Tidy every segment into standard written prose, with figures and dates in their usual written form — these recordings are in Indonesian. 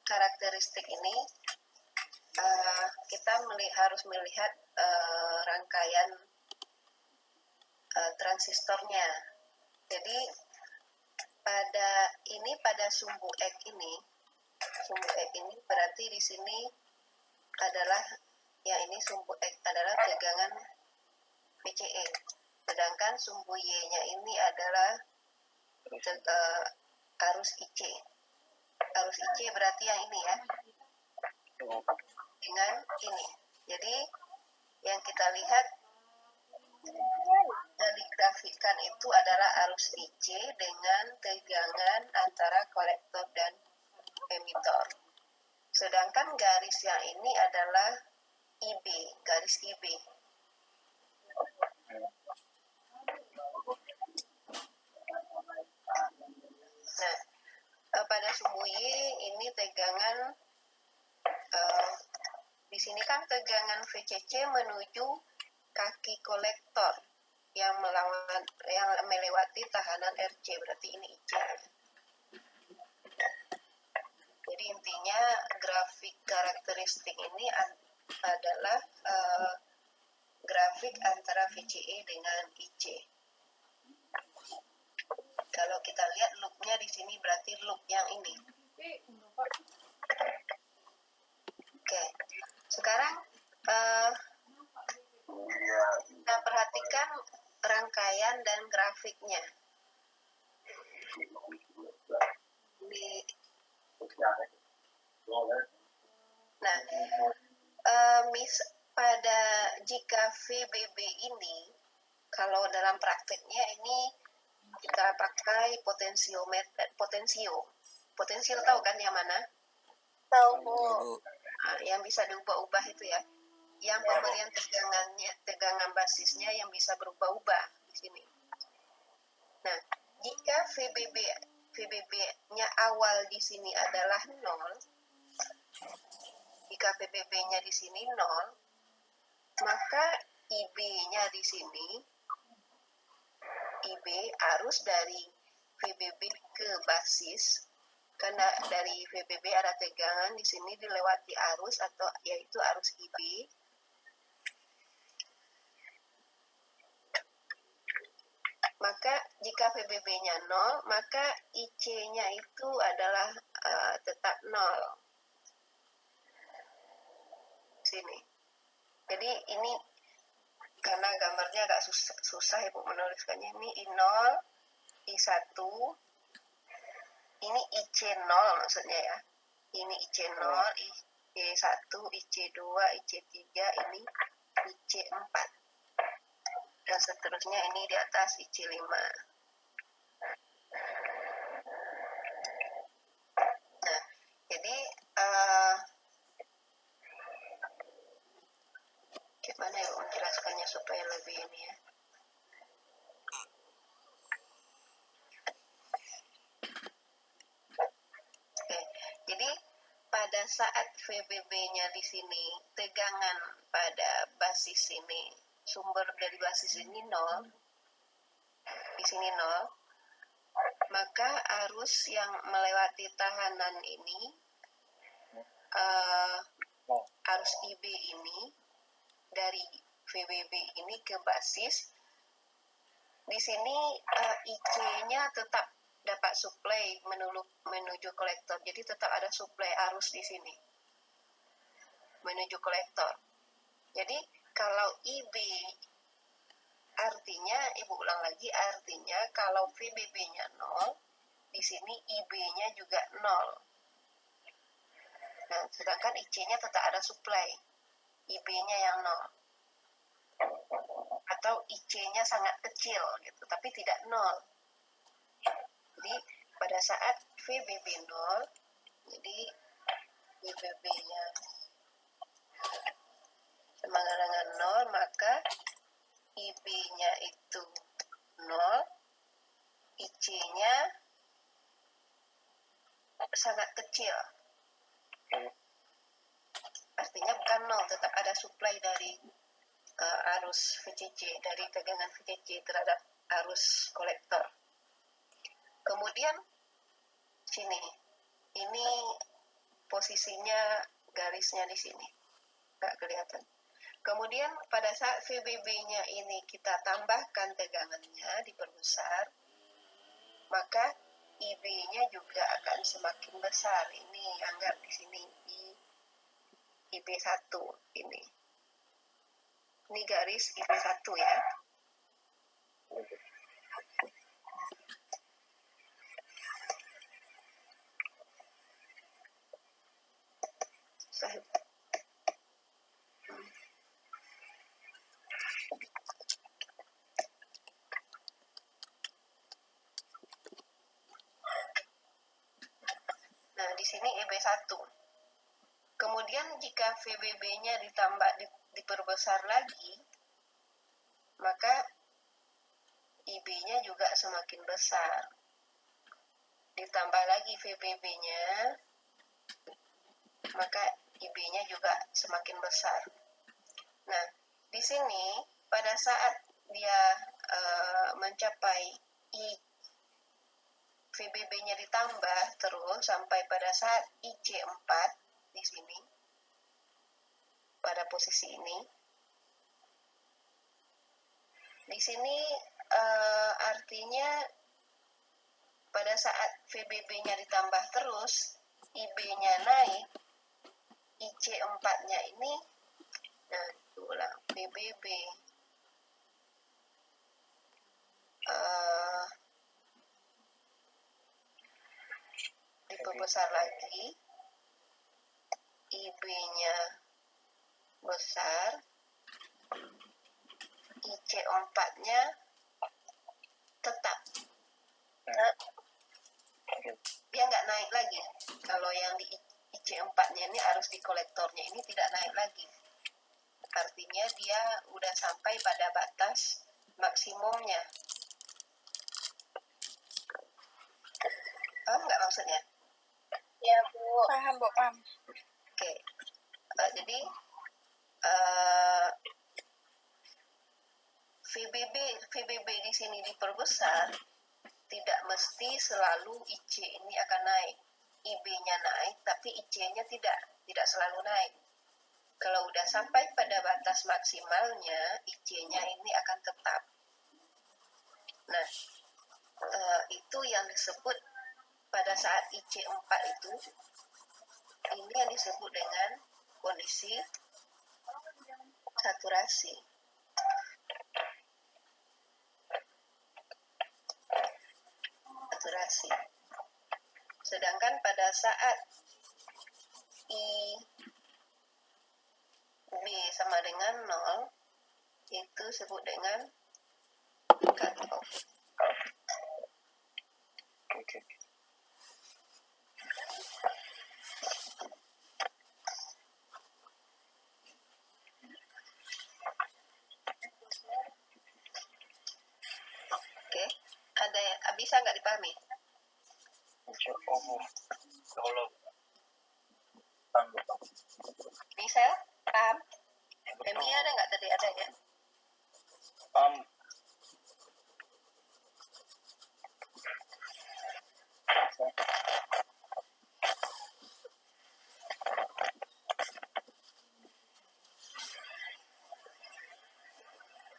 karakteristik ini kita harus melihat rangkaian transistornya. Jadi pada sumbu X ini berarti di sini adalah ini sumbu X adalah tegangan VCE, sedangkan sumbu Y-nya ini adalah arus IC. Arus IC berarti yang ini ya, dengan ini. Jadi yang kita lihat dari grafikan itu adalah arus IC dengan tegangan antara kolektor dan emitor. Sedangkan garis yang ini adalah IB, garis IB. Nah, pada sumbu Y ini tegangan di sini kan tegangan VCC menuju kaki kolektor yang melewati tahanan RC, berarti ini IC. Jadi intinya grafik karakteristik ini adalah grafik antara VCE dengan IC. Kalau kita lihat loopnya di sini berarti loop yang ini. Oke, sekarang kita perhatikan rangkaian dan grafiknya. Nah, jika VBB ini, kalau dalam prakteknya ini kita pakai potentiometer, potensio tahu kan yang mana? Tahu Bu. Yang bisa diubah-ubah itu ya, yang pemberian tegangan basisnya yang bisa berubah-ubah di sini. Nah, jika VBB-nya awal di sini adalah 0, jika VBB-nya di sini 0, maka IB-nya di sini, IB arus dari VBB ke basis, karena dari VBB ada tegangan di sini dilewati arus atau yaitu arus IB. Maka jika VBB-nya 0, maka IC-nya itu adalah tetap 0. Sini. Jadi ini karena gambarnya agak susah Ibu menuliskannya, ini I0, I1, ini IC0 maksudnya ya. Ini IC0, IC1, IC2, IC3, ini IC4. Dan seterusnya ini di atas IC5. Nah, jadi gimana ya menjelaskannya supaya lebih ini ya. Oke, jadi pada saat VBB-nya di sini, tegangan pada basis ini, sumber dari basis ini 0, di sini 0, maka arus yang melewati tahanan ini, arus IB ini, dari VBB ini ke basis, di sini IC-nya tetap dapat suplai menuju kolektor. Jadi tetap ada suplai arus di sini menuju kolektor. Jadi kalau IB artinya, Ibu ulang lagi, artinya kalau VBB-nya 0, di sini IB-nya juga 0. Nah, sedangkan IC-nya tetap ada suplai, IB-nya yang 0. Atau IC-nya sangat kecil gitu, tapi tidak 0. Jadi pada saat VBB 0, jadi VBB-nya sama dengan 0, maka IB-nya itu 0, IC-nya sangat kecil. Artinya bukan 0, tetap ada suplai dari arus VCC, dari tegangan VCC terhadap arus kolektor. Kemudian sini, ini posisinya garisnya di sini, nggak kelihatan. Kemudian pada saat VBB-nya ini kita tambahkan tegangannya, diperbesar, maka IB-nya juga akan semakin besar. Ini anggap di sini IB1 ini. Ini garis IB1 ya. Nah, di sini IB1. Kemudian jika VBB-nya diperbesar lagi, maka IB-nya juga semakin besar. Ditambah lagi VBB-nya, maka IB-nya juga semakin besar. Nah, di sini pada saat dia mencapai VBB-nya ditambah terus sampai pada saat IC4 di sini, pada posisi ini. Di sini artinya pada saat VBB-nya ditambah terus, IB-nya naik, IC4-nya ini, nah ulang, VBB diperbesar lagi, IB-nya besar, IC4-nya tetap. Nah, dia nggak naik lagi. Kalau yang di IC4-nya ini arus di kolektornya ini tidak naik lagi. Artinya dia udah sampai pada batas maksimumnya. Paham nggak maksudnya? Ya, Bu. Paham, Bu. Paham. Oke. Jadi VBB di sini diperbesar, tidak mesti selalu IC ini akan naik. IB-nya naik, tapi IC-nya tidak selalu naik. Kalau udah sampai pada batas maksimalnya, IC-nya ini akan tetap. Nah, itu yang disebut pada saat IC4 itu, ini yang disebut dengan kondisi saturasi. Sedangkan pada saat IB sama dengan 0, itu disebut dengan cut off. Okay. Oke, bisa nggak dipahami? Bisa, paham? Demi ada nggak tadi ada ya? Paham.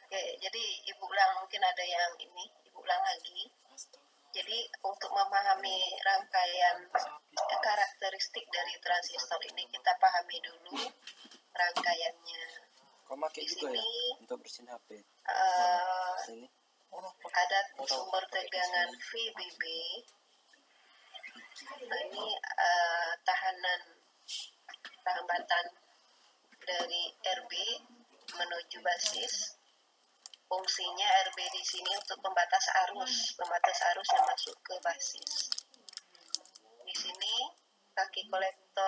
Oke, jadi Ibu ulang, mungkin ada yang ini, Ibu ulang lagi. Jadi untuk memahami rangkaian karakteristik dari transistor ini, kita pahami dulu rangkaiannya. Kau pakai Di juga sini, ya untuk bersihin HP. Sini. ada sumber tegangan VBB. Nah, ini hambatan dari RB menuju basis. Fungsinya RB di sini untuk pembatas arus yang masuk ke basis. Di sini kaki kolektor